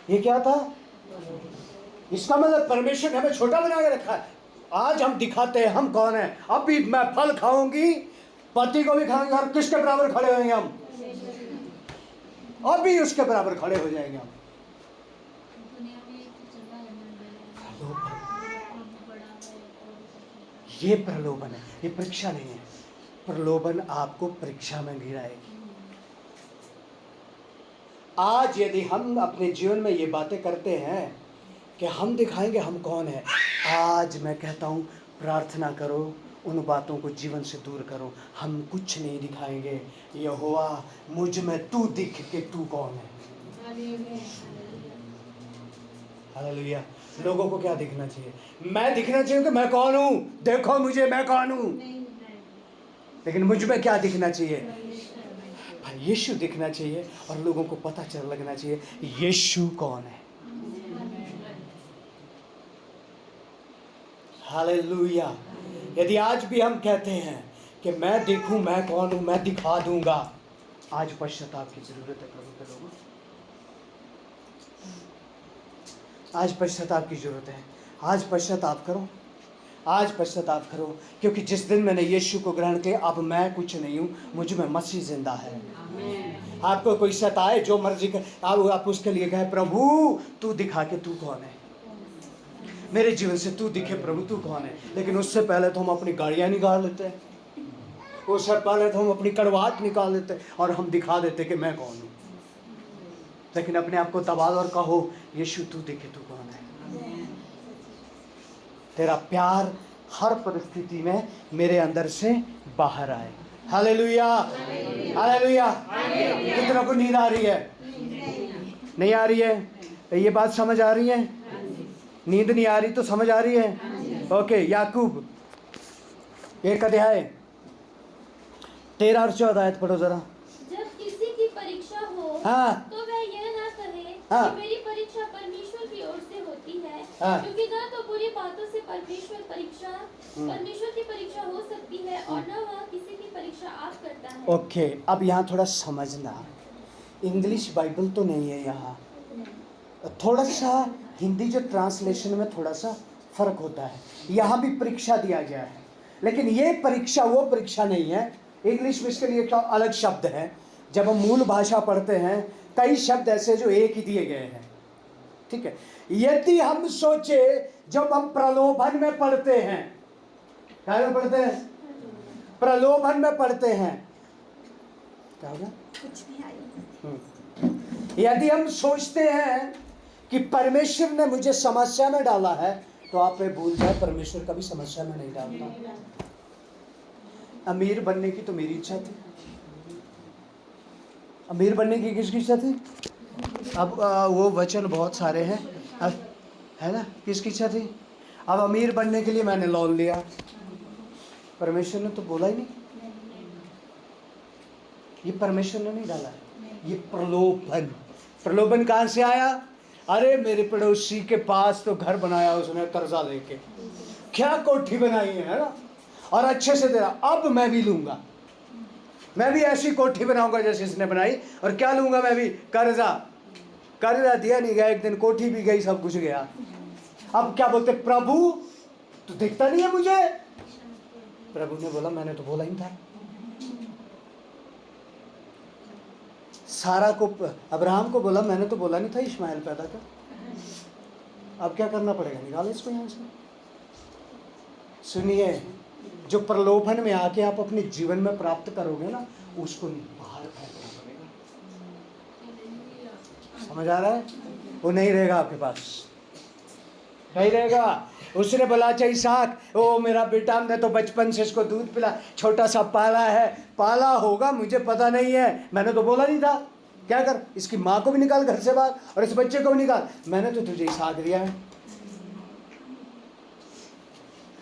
ये क्या था? इसका मतलब परमेश्वर ने हमें छोटा बना के रखा है। आज हम दिखाते हैं हम कौन है। अभी मैं फल खाऊंगी, पति को भी खाएंगे, और किसके बराबर खड़े होंगे हम? अभी उसके बराबर खड़े हो जाएंगे हम। ये प्रलोभन है, ये परीक्षा नहीं है। प्रलोभन आपको परीक्षा में गिराएगी। आज यदि हम अपने जीवन में ये बातें करते हैं कि हम दिखाएंगे हम कौन है, आज मैं कहता हूँ प्रार्थना करो, उन बातों को जीवन से दूर करो। हम कुछ नहीं दिखाएंगे। यहोवा मुझ में तू दिख के तू कौन है। हालेलुया। लोगों को क्या दिखना चाहिए? मैं दिखना चाहिए कि मैं कौन हूँ, देखो मुझे, मैं कौन हूँ। लेकिन मुझ में क्या दिखना चाहिए? यीशु दिखना चाहिए और लोगों को पता चल लगना चाहिए यीशु कौन है। हालेलुया। यदि आज भी हम कहते हैं कि मैं देखूं मैं कौन हूं, मैं दिखा दूंगा, आज पश्चाताप की जरूरत है प्रभु के लोगों। आज पश्चाताप की जरूरत है। आज पश्चाताप करो, आज पश्चाताप करो, क्योंकि जिस दिन मैंने यीशु को ग्रहण किया, अब मैं कुछ नहीं हूँ, मुझ में मसीह जिंदा है। आपको कोई सताए, जो मर्जी कर, आप उसके लिए कहे प्रभु तू दिखा के तू कौन है, मेरे जीवन से तू दिखे प्रभु तू कौन है। लेकिन उससे पहले तो हम अपनी गाड़ियाँ निकाल लेते हैं, उससे पहले तो हम अपनी कड़वाहट निकाल लेते और हम दिखा देते कि मैं कौन हूँ। लेकिन अपने आप को दबाओ और कहो यीशु तू दिखे तू कौन है। तेरा प्यार हर परिस्थिति में मेरे अंदर से बाहर आए। Hallelujah, hallelujah. कितनों को नींद आ रही है? नहीं आ रही है? ये बात समझ आ रही है? नींद नहीं आ रही तो समझ आ रही है? ओके, याकूब 1 अध्याय 13 और 14 आयत पढ़ो जरा। जब किसी की परीक्षा हो, हाँ, तो वह यह ना कहे हाँ, कि मेरी परीक्षा हाँ। क्योंकि न तो बुरी बातों से परमेश्वर की परीक्षा हो सकती है और न वह किसी की परीक्षा आप करता है। ओके, अब यहाँ थोड़ा समझना, इंग्लिश बाइबल तो नहीं है यहाँ, थोड़ा सा हिंदी जो ट्रांसलेशन में थोड़ा सा फर्क होता है। यहाँ भी परीक्षा दिया गया है, लेकिन ये परीक्षा वो परीक्षा नहीं है। इंग्लिश में इसके लिए एक अलग शब्द है। जब हम मूल भाषा पढ़ते हैं, कई शब्द ऐसे जो एक ही दिए गए हैं, ठीक है। यदि हम सोचे, जब हम प्रलोभन में पढ़ते हैं, क्या में पढ़ते हैं? प्रलोभन में पढ़ते हैं, क्या होगा? कुछ भी आई। यदि हम सोचते हैं कि परमेश्वर ने मुझे समस्या में डाला है, तो आप ये भूल जाए, परमेश्वर कभी समस्या में नहीं डालता। अमीर बनने की तो मेरी इच्छा थी। अमीर बनने की किसकी इच्छा थी? अब वो वचन बहुत सारे हैं, अब है ना, किसकी इच्छा थी? अब अमीर बनने के लिए मैंने लोन लिया, परमेश्वर ने तो बोला ही नहीं, ये परमेश्वर ने नहीं डाला है, ये प्रलोभन। प्रलोभन कहाँ से आया? अरे मेरे पड़ोसी के पास तो घर बनाया उसने कर्जा लेके, क्या कोठी बनाई है ना, और अच्छे से दे रहा, अब मैं भी लूंगा, मैं भी ऐसी कोठी बनाऊंगा जैसे इसने बनाई, और क्या लूंगा मैं भी? कर्जा। कर्जा दिया नहीं गया, एक दिन कोठी भी गई, सब कुछ गया। अब क्या बोलते? प्रभु तो दिखता नहीं है मुझे। प्रभु ने बोला, मैंने तो बोला ही था। सारा को, अब्राहम को बोला, मैंने तो बोला नहीं था इस्माइल पैदा कर। अब क्या करना पड़ेगा? निकालो इसको यहाँ से। सुनिए, जो प्रलोभन में आके आप अपने जीवन में प्राप्त करोगे ना, उसको बाहर फेंकना पड़ेगा। समझ आ रहा है? वो नहीं रहेगा आपके पास, नहीं रहेगा। उसने बोला, अच्छा इसहाक, ओ मेरा बेटा, हमने तो बचपन से इसको दूध पिला, छोटा सा पाला है, पाला होगा मुझे पता नहीं है, मैंने तो बोला नहीं था। क्या कर, इसकी माँ को भी निकाल घर से बाहर, और इस बच्चे को भी निकाल, मैंने तो तुझे इसहाक दिया है।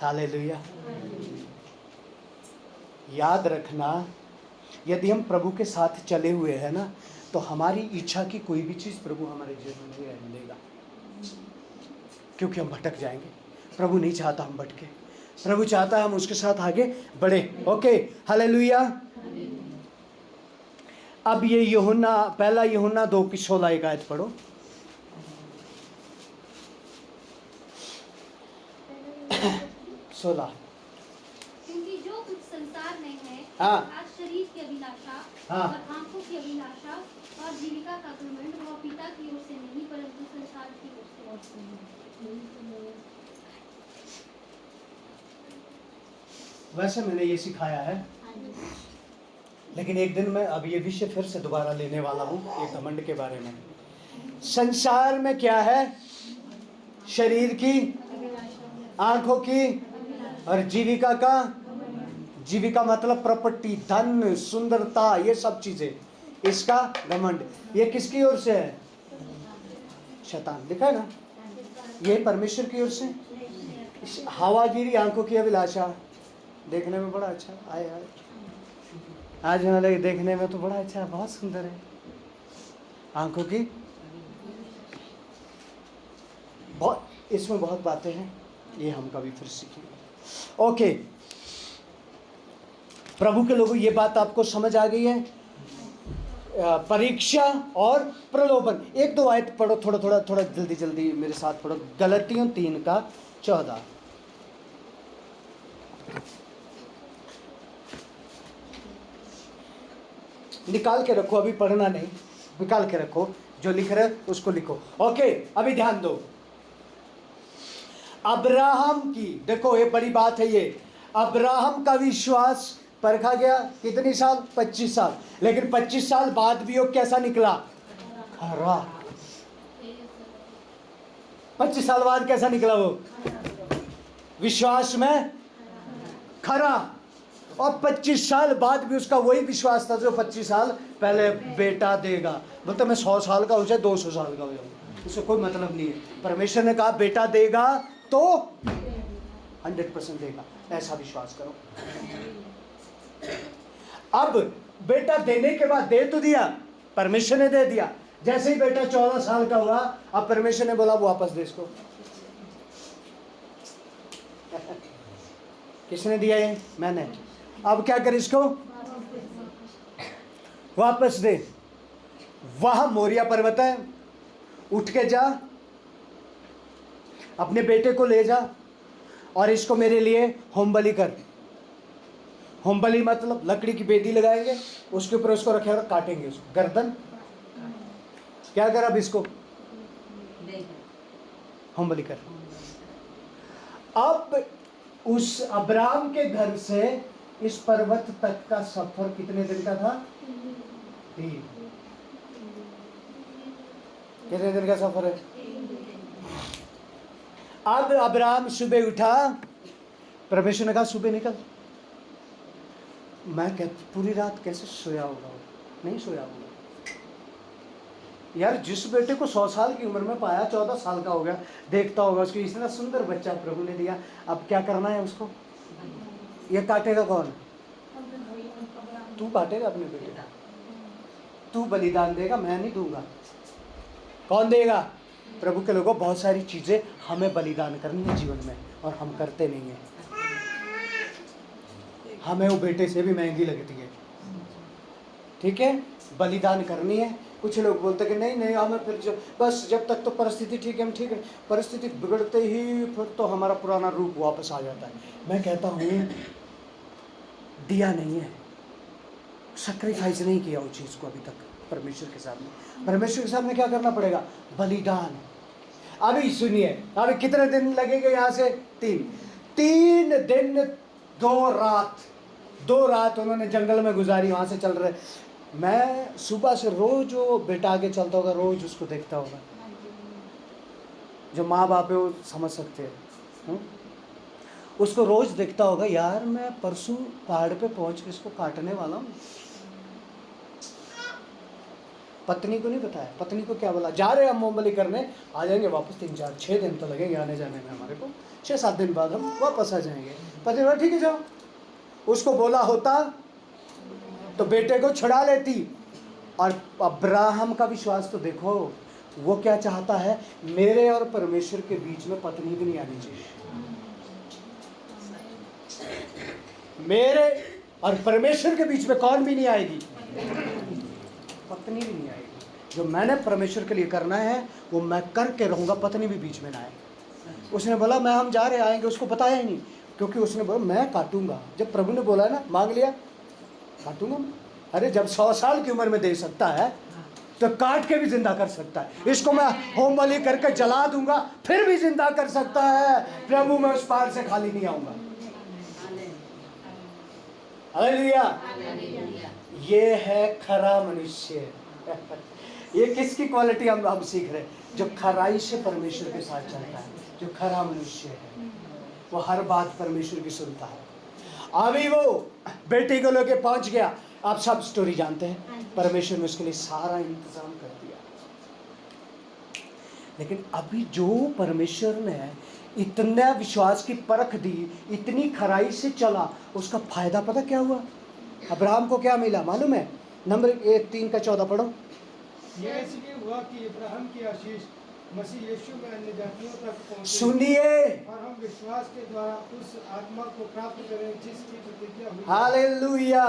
हालेलुया। याद रखना, यदि हम प्रभु के साथ चले हुए हैं ना, तो हमारी इच्छा की कोई भी चीज़ प्रभु हमारे जीवन में नहीं रहने देगा, क्योंकि हम भटक जाएंगे। प्रभु नहीं चाहता हम भटके, प्रभु चाहता है हम उसके साथ आगे बढ़े। Okay, hallelujah. अब ये यूहन्ना, पहला यूहन्ना 2:16 एक आयत पढ़ो। क्योंकि जो कुछ संसार में है, हाँ। आज शरीर की अभिलाषा, हाँ। और आंखों की अभिलाषा और जीविका का घमंड, वह पिता की ओर से नहीं परंतु संसार की ओर से है। वैसे मैंने ये सिखाया है, लेकिन एक दिन मैं अब ये विषय फिर से दोबारा लेने वाला हूँ, एक घमंड के बारे में। संसार में क्या है? शरीर की, आंखों की, और जीविका का। जीविका मतलब प्रॉपर्टी, धन, सुंदरता, ये सब चीजें, इसका घमंड। ये किसकी ओर से है? शैतान। दिखा है ना, ये परमेश्वर की ओर से। हवागिरी, आंखों की अभिलाषा, देखने में बड़ा अच्छा, आए आए आज हमारे देखने में तो बड़ा अच्छा, बहुत सुंदर है। आंखों की, बहुत, इसमें बहुत बातें हैं, ये हम कभी फिर सीखेंगे। ओके, प्रभु के लोगों, ये बात आपको समझ आ गई है? परीक्षा और प्रलोभन। एक दो आयत पढ़ो, थोड़ा जल्दी जल्दी मेरे साथ पढ़ो। गलतियों 3:14। निकाल के रखो, अभी पढ़ना नहीं, निकाल के रखो, जो लिख रहे उसको लिखो। ओके, अभी ध्यान दो। अब्राहम की, देखो ये बड़ी बात है ये, अब्राहम का विश्वास परखा गया कितनी साल? 25 साल। लेकिन 25 साल बाद भी वो कैसा निकला? खरा। 25 साल बाद कैसा निकला वो? विश्वास में खरा। और 25 साल बाद भी उसका वही विश्वास था जो 25 साल पहले बेटा देगा। बोलते मैं 100 साल का हो जाए, 200 साल का हो जाऊँ, इससे कोई मतलब नहीं है। परमेश्वर ने कहा बेटा देगा तो 100% देगा, ऐसा विश्वास करो। अब बेटा देने के बाद, दे तो दिया, परमेश्वर ने दे दिया। जैसे ही बेटा 14 साल का हुआ, अब परमेश्वर ने बोला वापस दे इसको। किसने दिया ये? मैंने। अब क्या कर इसको वापस दे। वह मोरिया पर्वत है, उठ के जा, अपने बेटे को ले जा और इसको मेरे लिए होम बलि कर। होम बलि मतलब लकड़ी की बेदी लगाएंगे, उसके ऊपर उसको रखे और काटेंगे उसको गर्दन। क्या कर अब इसको होम बलि कर। अब उस अब्राम के घर से इस पर्वत तक का सफर कितने दिन का था? 3। कितने दिन का सफर है? अब अब्राम सुबह उठा, परमेश्वर ने कहा सुबह निकल। मैं कहता पूरी रात कैसे सोया होगा? नहीं सोया होगा यार। जिस बेटे को 100 साल की उम्र में पाया, 14 साल का हो गया, देखता होगा उसको इतना सुंदर बच्चा प्रभु ने दिया, अब क्या करना है उसको? ये काटेगा कौन? तू काटेगा अपने बेटे का, तू बलिदान देगा, मैं नहीं दूंगा। कौन देगा? प्रभु के लोगों, बहुत सारी चीजें हमें बलिदान करनी है जीवन में और हम करते नहीं है। हमें वो बेटे से भी महंगी लगती है। ठीक है, बलिदान करनी है। कुछ लोग बोलते कि नहीं नहीं हमें फिर बस जब तक तो परिस्थिति ठीक है हम ठीक है, परिस्थिति बिगड़ते ही फिर तो हमारा पुराना रूप वापस आ जाता है। मैं कहता हूँ दिया नहीं है, सैक्रिफाइस नहीं किया उस चीज़ को अभी तक परमेश्वर के सामने। परमेश्वर के सामने क्या करना पड़ेगा? बलिदान। अभी सुनिए, अभी कितने दिन लगेंगे यहाँ से? 3 दिन 2 रात उन्होंने जंगल में गुजारी, वहाँ से चल रहे। मैं सुबह से रोज वो बेटा आगे चलता होगा, रोज उसको देखता होगा। जो माँ बाप है वो समझ सकते हैं। उसको रोज देखता होगा, यार मैं परसों पहाड़ पे पहुंच के इसको काटने वाला हूँ। पत्नी को नहीं बताया। पत्नी को क्या बोला? जा रहे हम मोम बलि करने, आ जाएंगे वापस 3-4-6 दिन तो लगेंगे आने जाने में हमारे को, 6-7 दिन बाद हम वापस आ जाएंगे। पत्नी बोला ठीक है जाओ। उसको बोला होता तो बेटे को छुड़ा लेती। और अब्राहम का विश्वास तो देखो, वो क्या चाहता है? मेरे और परमेश्वर के बीच में पत्नी भी नहीं आनी चाहिए। मेरे और परमेश्वर के बीच में कौन भी नहीं आएगी? पत्नी भी नहीं आएगी। जो मैंने परमेश्वर के लिए करना है वो मैं करके रहूंगा, पत्नी भी बीच में ना आए। उसने बोला मैं हम जा रहे आएंगे, उसको बताया ही नहीं, क्योंकि उसने बोला मैं काटूंगा। जब प्रभु ने बोला ना, मांग लिया, काटूंगा मैं। अरे जब 100 साल की उम्र में दे सकता है तो काट के भी जिंदा कर सकता है। इसको मैं होम बलि करके जला दूंगा, फिर भी जिंदा कर सकता है। प्रभु मैं उस पार से खाली नहीं आऊंगा। हालेलुया। ये है खरा मनुष्य। ये किसकी क्वालिटी हम सीख रहे हैं? जो खराई से परमेश्वर के साथ चलता है, जो खरा मनुष्य है, वो हर बात परमेश्वर की सुनता है। अभी वो बेटी को लेके पहुंच गया। आप सब स्टोरी जानते हैं, परमेश्वर ने उसके लिए सारा इंतजाम कर दिया। लेकिन अभी जो परमेश्वर ने इतना विश्वास की परख दी, इतनी खराई से चला, उसका फायदा पता क्या हुआ? अब्राहम को क्या मिला मालूम है? नंबर 3:14 पढ़ो। यह इसलिए हुआ कि अब्राहम की आशीष मसीह यीशु में अन्य जातियों तक पहुंचे। सुनिए, और हम विश्वास के द्वारा उस आत्मा को प्राप्त करें जिसकी प्रतिज्ञा हुई। हालेलुया।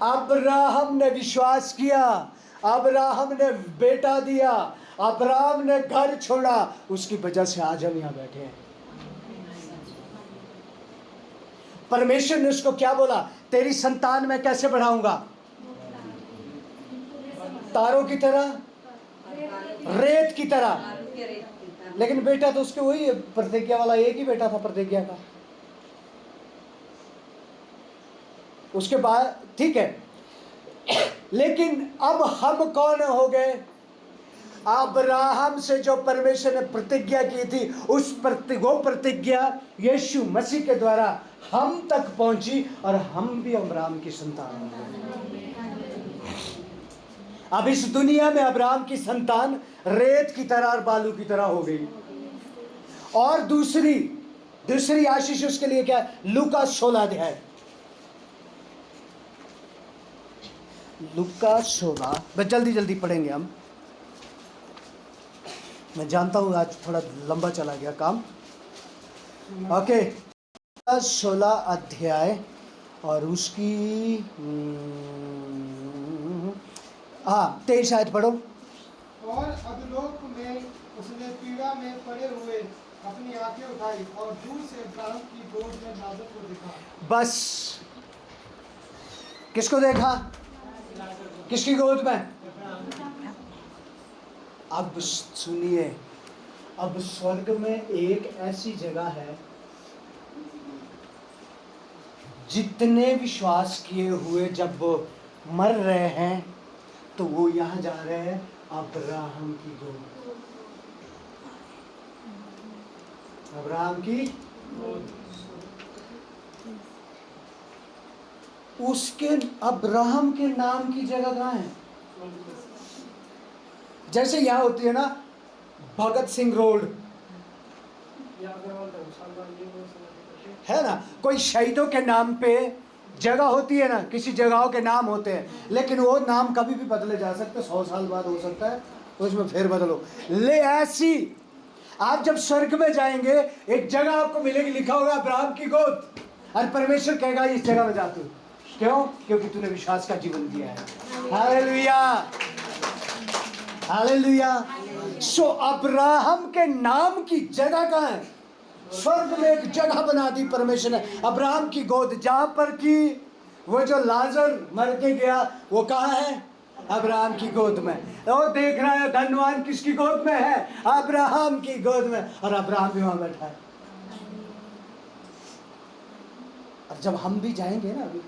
अब्राहम ने विश्वास किया, अब्राहम ने बेटा दिया, अब्राहम ने घर छोड़ा, उसकी वजह से आज हम यहाँ बैठे हैं। परमेश्वर ने उसको क्या बोला? तेरी संतान मैं कैसे बढ़ाऊंगा? तारों की तरह, रेत की तरह। लेकिन बेटा तो उसके वही प्रतिज्ञा वाला, एक ही बेटा था प्रतिज्ञा का। उसके बाद ठीक है, लेकिन अब हम कौन हो गए? अब्राहम से जो परमेश्वर ने प्रतिज्ञा की थी, वो प्रतिज्ञा यीशु मसीह के द्वारा हम तक पहुंची और हम भी अब्राहम की संतान हैं। अब इस दुनिया में अब्राहम की संतान रेत की तरह और बालू की तरह हो गई। और दूसरी आशीष उसके लिए क्या है? लूका 16 अध्याय, लूका 16। बस जल्दी जल्दी पढ़ेंगे हम। मैं जानता हूँ आज थोड़ा लंबा चला गया काम। ओके। 16 अध्याय और उसकी 23 आयत पढ़ो। और अधोलोक में उसने पीड़ा में पड़े हुए अपनी आंखें उठाई और दूर से अब्राहम की गोद में लाजर को देखा। बस किसको देखा? किसकी गोद में? अब सुनिए, अब स्वर्ग में एक ऐसी जगह है, जितने विश्वास किए हुए जब वो मर रहे हैं तो वो यहाँ जा रहे हैं अब्राहम की गोद। अब्राहम की उसके अब्राहम के नाम की जगह कहाँ है? जैसे यहाँ होती है ना भगत सिंह रोड, है ना, कोई शहीदों के नाम पे जगह होती है ना, किसी जगहों के नाम होते हैं, लेकिन वो नाम कभी भी बदले जा सकते, 100 साल बाद हो सकता है उसमें फिर बदलो। ले ऐसी आप जब स्वर्ग में जाएंगे एक जगह आपको मिलेगी, लिखा होगा अब्राहम की गोद, और परमेश्वर कहेगा इस जगह में जा तू। क्यों? क्योंकि तूने विश्वास का जीवन दिया है। Hallelujah, hallelujah. सो अब्राहम के नाम की जगह कहाँ है? स्वर्ग में एक जगह बना दी परमेश्वर ने, अब्राहम की गोद, जहां पर कि वो जो लाजर मर के गया वो कहाँ है? अब्राहम की गोद में। और देख रहा है धनवान किसकी गोद में है? अब्राहम की गोद में, और अब्राहम भी वहां बैठा है। और जब हम भी जाएंगे ना, अभी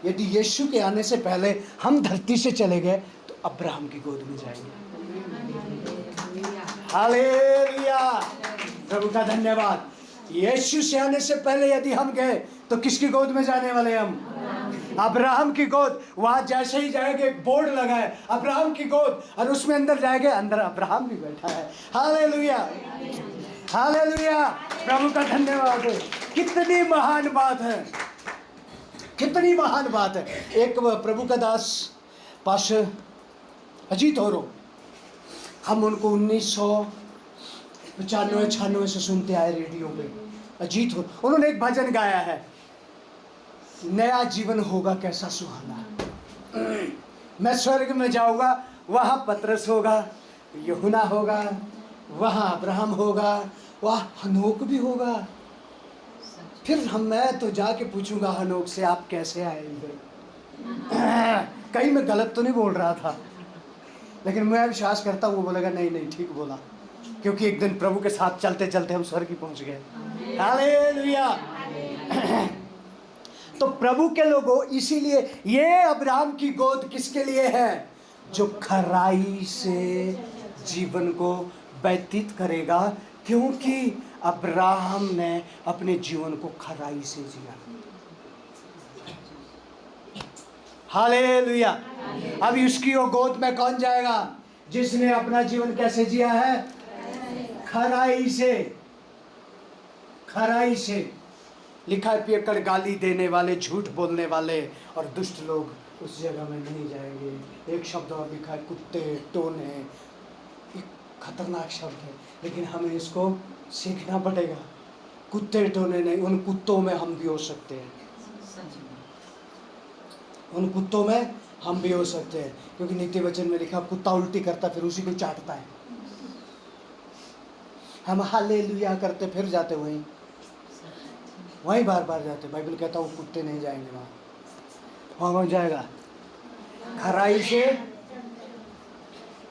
यदि यीशु के आने से पहले हम धरती से चले गए तो अब्राहम की गोद में जाएंगे। हालेलुया, प्रभु का धन्यवाद। यीशु से आने से पहले यदि हम गए तो किसकी गोद में जाने वाले? हम अब्राहम की गोद। वहां जैसे ही जाएंगे बोर्ड लगा है अब्राहम की गोद, और उसमें अंदर जाएंगे, अंदर अब्राहम भी बैठा है। हालेलुया, हालेलुया, प्रभु का धन्यवाद। कितनी महान बात है, कितनी महान बात है। एक प्रभु का दास पास्टर अजीत होरो, हम उनको 1995-96 से सुनते आए रेडियो पे। अजीत हो, उन्होंने एक भजन गाया है, नया जीवन होगा कैसा सुहाना। मैं स्वर्ग में जाऊंगा, वहां पतरस होगा, यूहन्ना होगा, वहां अब्राहम होगा, वहां हनोक भी होगा। फिर मैं तो जाके पूछूंगा हनोक से, आप कैसे आए इधर? कहीं मैं गलत तो नहीं बोल रहा था, लेकिन मैं विश्वास करता हूँ वो बोलेगा नहीं नहीं ठीक बोला, क्योंकि एक दिन प्रभु के साथ चलते चलते हम स्वर्ग ही पहुंच गए। हालेलुया। तो प्रभु के लोगों, इसीलिए ये अब्राहम की गोद किसके लिए है? जो खराई से जीवन को व्यतीत करेगा, क्योंकि अब्राहम ने अपने जीवन को खराई से जिया। हालेलुया। अभी उसकी वो गोद में कौन जाएगा? जिसने अपना जीवन कैसे जिया है? खराई से। खराई से लिखा है, पियक्कड़, गाली देने वाले, झूठ बोलने वाले और दुष्ट लोग उस जगह में नहीं जाएंगे। एक शब्द और लिखा है, कुत्ते, टोने। एक खतरनाक शब्द है, लेकिन हमें इसको सीखना पड़ेगा। कुत्ते टोने नहीं, उन कुत्तों में हम भी हो सकते हैं। उन कुत्तों में हम भी हो सकते हैं, क्योंकि नीति वचन में लिखा, कुत्ता उल्टी करता फिर उसी को चाटता है। हम हालेलुया करते फिर जाते वहीं बार बार जाते। बाइबल कहता वो कुत्ते नहीं जाएंगे वहाँ कौन जाएगा?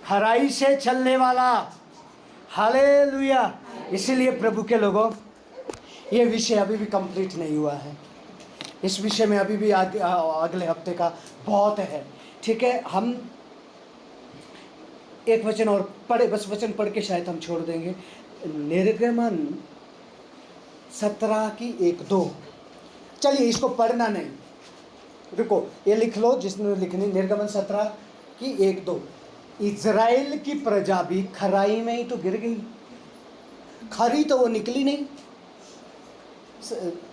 खराई से चलने वाला। हालेलुया। इसीलिए प्रभु के लोगों, ये विषय अभी भी कंप्लीट नहीं हुआ है। इस विषय में अभी भी अगले हफ्ते का बहुत है, ठीक है। हम एक वचन और पढ़े, बस वचन पढ़ के शायद हम छोड़ देंगे। निर्गमन 17 की 1-2। चलिए इसको पढ़ना नहीं, रुको, ये लिख लो जिसने लिखनी। निर्गमन 17 की 1-2। इज़राइल की प्रजा भी खराई में ही तो गिर गई, खरी तो वो निकली नहीं।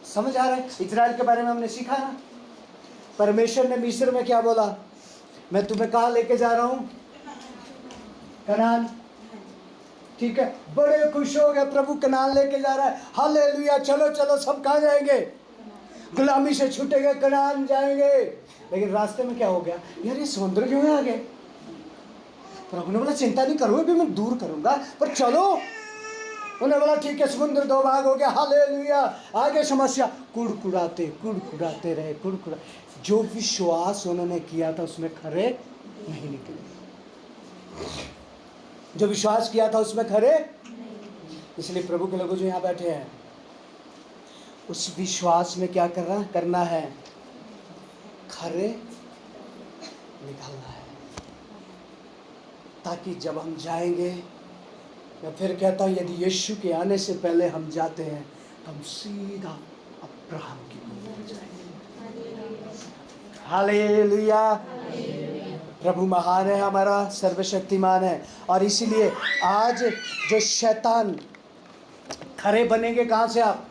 समझ आ रहा है? इज़राइल के बारे में हमने सीखा ना, परमेश्वर ने मिस्र में क्या बोला? मैं तुम्हें कहाँ लेके जा रहा हूँ? कनान। ठीक है, बड़े खुश हो गए, प्रभु कनान लेके जा रहा है, हालेलुया, चलो चलो सब कहाँ जाएंगे, गुलामी से छूटेंगे, कनान जाएंगे। लेकिन रास्ते में क्या हो गया, यार ये समुद्र क्यों है आगे। प्रभु ने बोला चिंता नहीं करो, अभी मैं दूर करूंगा, पर चलो। उन्होंने बोला ठीक है, समुद्र दो भाग हो गया, हालेलुया। आगे समस्या, कुड़कुड़ाते रहे, कुड़कुड़ा। जो विश्वास उन्होंने किया था उसमें खरे नहीं निकले, जो विश्वास किया था उसमें खरे। इसलिए प्रभु के लोग जो यहाँ बैठे हैं, उस विश्वास में क्या करना है, खरे निकालना है, ताकि जब हम जाएंगे, मैं फिर कहता हूँ, यदि यीशु के आने से पहले हम जाते हैं तो हम सीधा अब्राहम की गोद में जाएंगे। हालेलुया। प्रभु महान है, हमारा सर्वशक्तिमान है। और इसीलिए आज जो शैतान, खरे बनेंगे कहाँ से आप,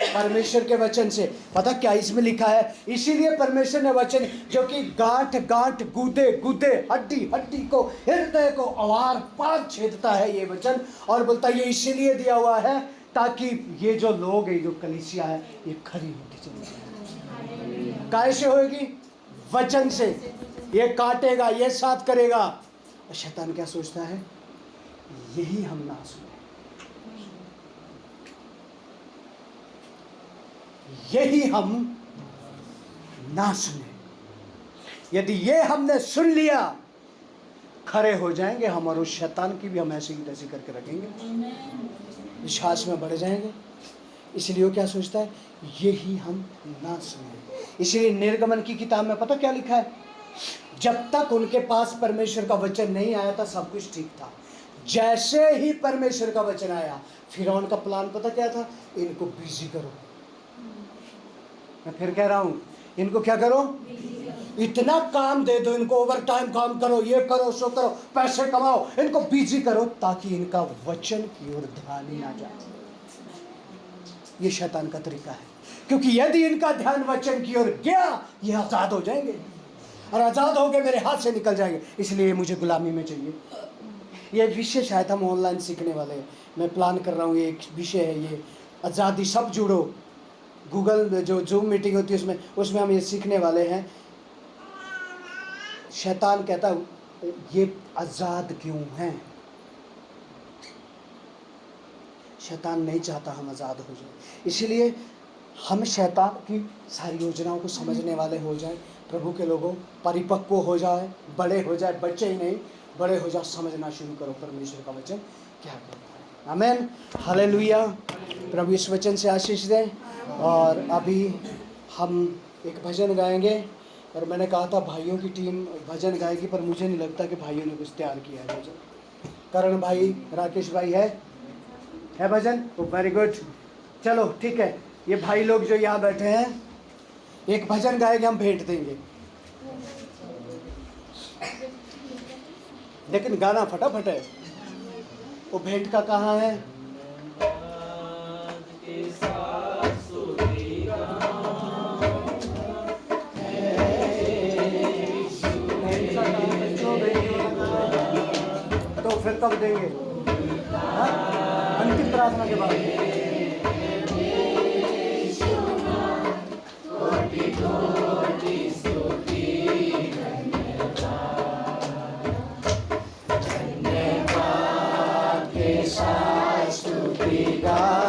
परमेश्वर के वचन से। पता क्या इसमें लिखा है, इसीलिए परमेश्वर ने वचन जो कि गांठ गांठ, गुदे गुदे, हड्डी हड्डी को, हृदय को अवार पार छेदता है ये वचन। और बोलता है ये इसीलिए दिया हुआ है ताकि ये जो लोग है, जो कलीसिया है, ये खरी होती चली जाए। कैसे होगी, वचन से। ये काटेगा, ये साथ करेगा। और शैतान क्या सोचता है, यही हम ना सुने, यही हम ना सुने। यदि ये हमने सुन लिया, खरे हो जाएंगे हम, और उस शैतान की भी हम ऐसी की तैसी करके रखेंगे, विश्वास में बढ़ जाएंगे। इसलिए वो क्या सोचता है, यही हम ना सुने। इसलिए निर्गमन की किताब में पता क्या लिखा है, जब तक उनके पास परमेश्वर का वचन नहीं आया था सब कुछ ठीक था। जैसे ही परमेश्वर का वचन आया, फिरौन का प्लान पता क्या था, इनको बिजी करो। मैं फिर कह रहा हूं, इनको क्या करो, इतना काम दे दो इनको, ओवर टाइम काम करो, ये करो सो करो, पैसे कमाओ, इनको बिजी करो, ताकि इनका वचन की ओर ध्यान ही ना जाए। ये शैतान का तरीका है, क्योंकि यदि इनका ध्यान वचन की ओर गया, ये आजाद हो जाएंगे, और आजाद हो गए मेरे हाथ से निकल जाएंगे। इसलिए मुझे गुलामी में चाहिए। ये विषय शायद हम ऑनलाइन सीखने वाले हैं, मैं प्लान कर रहा हूँ, ये एक विषय है, ये आज़ादी। सब जुड़ो, गूगल में जो जूम मीटिंग होती है उसमें हम ये सीखने वाले हैं। शैतान कहता है ये आज़ाद क्यों हैं, शैतान नहीं चाहता हम आज़ाद हो जाए। इसलिए हम शैतान की सारी योजनाओं को समझने वाले हो जाए, प्रभु के लोगों, परिपक्व हो जाए, बड़े हो जाए, बच्चे ही नहीं बड़े हो जाओ, समझना शुरू करो परमेश्वर का वचन क्या कहता है। आमीन, हालेलुया। प्रभु इस वचन से आशीष दें। और अभी हम एक भजन गाएंगे, और मैंने कहा था भाइयों की टीम भजन गाएगी, पर मुझे नहीं लगता कि भाइयों ने कुछ तैयार किया है भजन। करण भाई, राकेश भाई है भजन, तो वेरी गुड। चलो ठीक है, ये भाई लोग जो यहाँ बैठे हैं एक भजन गाएंगे, हम भेंट देंगे, लेकिन गाना फटाफट है। वो भेंट का कहाँ है, तो फिर कब देंगे, अंतिम प्रार्थना के बाद। स्तुति गा